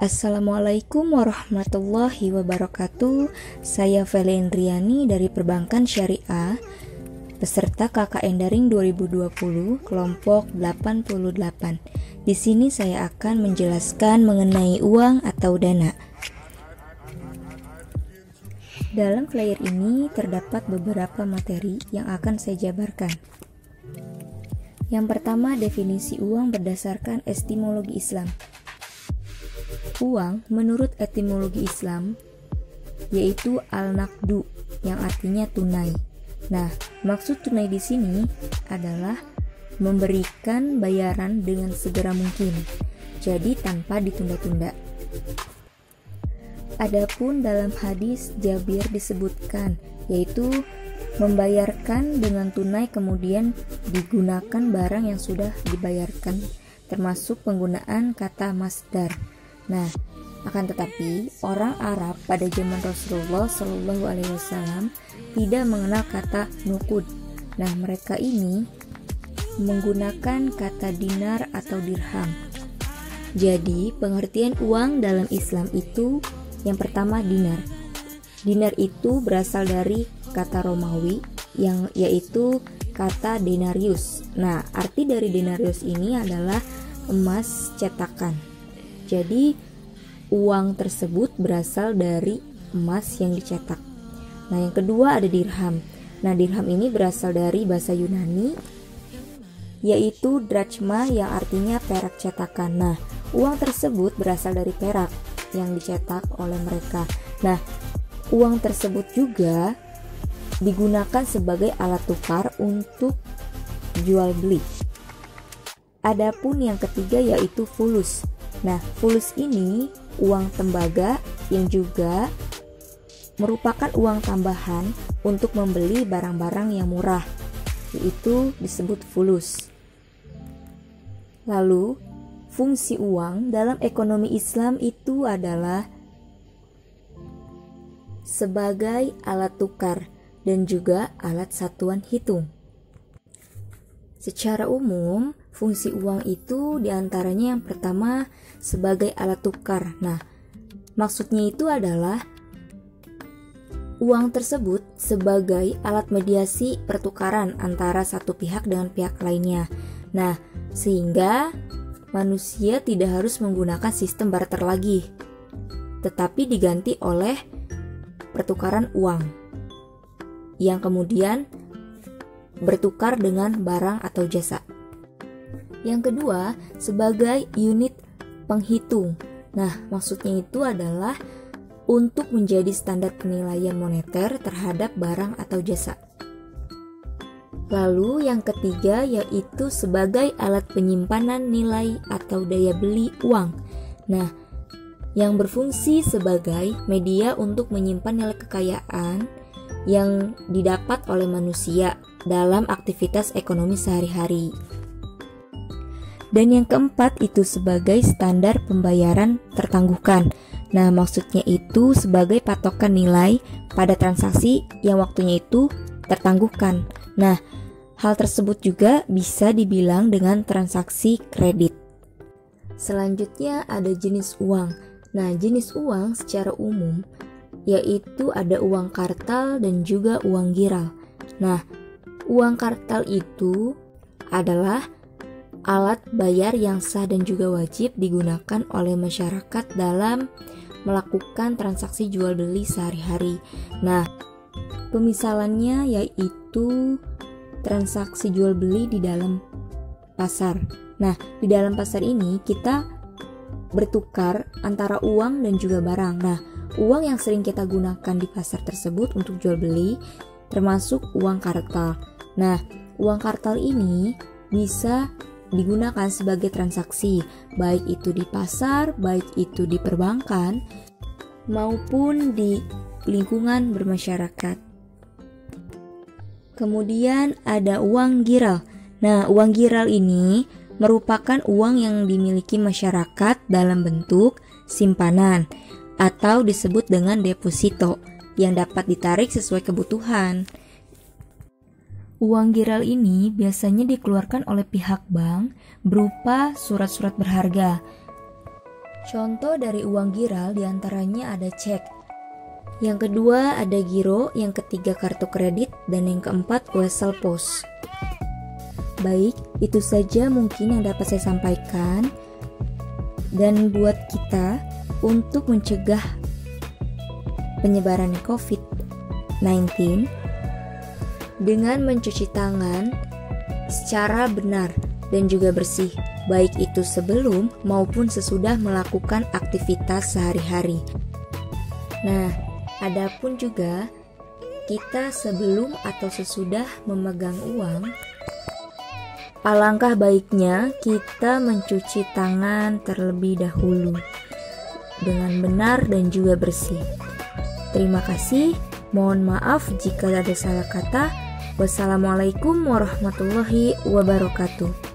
Assalamualaikum warahmatullahi wabarakatuh. Saya Felendriani dari Perbankan Syariah, peserta KKN Daring 2020 kelompok 88. Di sini saya akan menjelaskan mengenai uang atau dana. Dalam flyer ini terdapat beberapa materi yang akan saya jabarkan. Yang pertama, definisi uang berdasarkan etimologi Islam. Uang menurut etimologi Islam yaitu al-naqdu yang artinya tunai. Nah, maksud tunai di sini adalah memberikan bayaran dengan segera mungkin, jadi tanpa ditunda-tunda. Adapun dalam hadis Jabir disebutkan yaitu membayarkan dengan tunai kemudian digunakan barang yang sudah dibayarkan, termasuk penggunaan kata masdar. Nah, akan tetapi orang Arab pada zaman Rasulullah Shallallahu Alaihi Wasallam tidak mengenal kata nukud. Nah, mereka ini menggunakan kata dinar atau dirham. Jadi, pengertian uang dalam Islam itu yang pertama dinar. Dinar itu berasal dari kata Romawi yang yaitu kata denarius. Nah, arti dari denarius ini adalah emas cetakan. Jadi uang tersebut berasal dari emas yang dicetak. Nah, yang kedua ada dirham. Nah, dirham ini berasal dari bahasa Yunani yaitu drachma yang artinya perak cetakan. Nah, uang tersebut berasal dari perak yang dicetak oleh mereka. Nah, uang tersebut juga digunakan sebagai alat tukar untuk jual beli. Adapun yang ketiga yaitu fulus. Nah, fulus ini uang tembaga yang juga merupakan uang tambahan untuk membeli barang-barang yang murah, yaitu disebut fulus. Lalu, fungsi uang dalam ekonomi Islam itu adalah sebagai alat tukar dan juga alat satuan hitung. Secara umum, fungsi uang itu diantaranya yang pertama sebagai alat tukar. Nah, maksudnya itu adalah uang tersebut sebagai alat mediasi pertukaran antara satu pihak dengan pihak lainnya. Nah, sehingga manusia tidak harus menggunakan sistem barter lagi, tetapi diganti oleh pertukaran uang yang kemudian bertukar dengan barang atau jasa. Yang kedua, sebagai unit penghitung. Nah, maksudnya itu adalah untuk menjadi standar penilaian moneter terhadap barang atau jasa. Lalu yang ketiga yaitu sebagai alat penyimpanan nilai atau daya beli uang. Nah, yang berfungsi sebagai media untuk menyimpan nilai kekayaan yang didapat oleh manusia dalam aktivitas ekonomi sehari-hari. Dan yang keempat itu sebagai standar pembayaran tertangguhkan. Nah, maksudnya itu sebagai patokan nilai pada transaksi yang waktunya itu tertangguhkan. Nah, hal tersebut juga bisa dibilang dengan transaksi kredit. Selanjutnya ada jenis uang. Nah, jenis uang secara umum yaitu ada uang kartal dan juga uang giral. Nah, uang kartal itu adalah alat bayar yang sah dan juga wajib digunakan oleh masyarakat dalam melakukan transaksi jual beli sehari-hari. Nah, pemisalannya yaitu transaksi jual beli di dalam pasar. Nah, di dalam pasar ini kita bertukar antara uang dan juga barang. Nah, uang yang sering kita gunakan di pasar tersebut untuk jual beli termasuk uang kartal. Nah, uang kartal ini bisa digunakan sebagai transaksi, baik itu di pasar, baik itu di perbankan, maupun di lingkungan bermasyarakat. Kemudian ada uang giral. Nah, uang giral ini merupakan uang yang dimiliki masyarakat dalam bentuk simpanan atau disebut dengan deposito yang dapat ditarik sesuai kebutuhan. Uang giral ini biasanya dikeluarkan oleh pihak bank berupa surat-surat berharga. Contoh dari uang giral diantaranya ada cek. Yang kedua ada giro, yang ketiga kartu kredit, dan yang keempat wesel pos. Baik, itu saja mungkin yang dapat saya sampaikan. Dan buat kita untuk mencegah penyebaran COVID-19 dengan mencuci tangan secara benar dan juga bersih, baik itu sebelum maupun sesudah melakukan aktivitas sehari-hari. Nah, adapun juga kita sebelum atau sesudah memegang uang, alangkah baiknya kita mencuci tangan terlebih dahulu dengan benar dan juga bersih. Terima kasih, mohon maaf jika ada salah kata. Wassalamualaikum warahmatullahi wabarakatuh.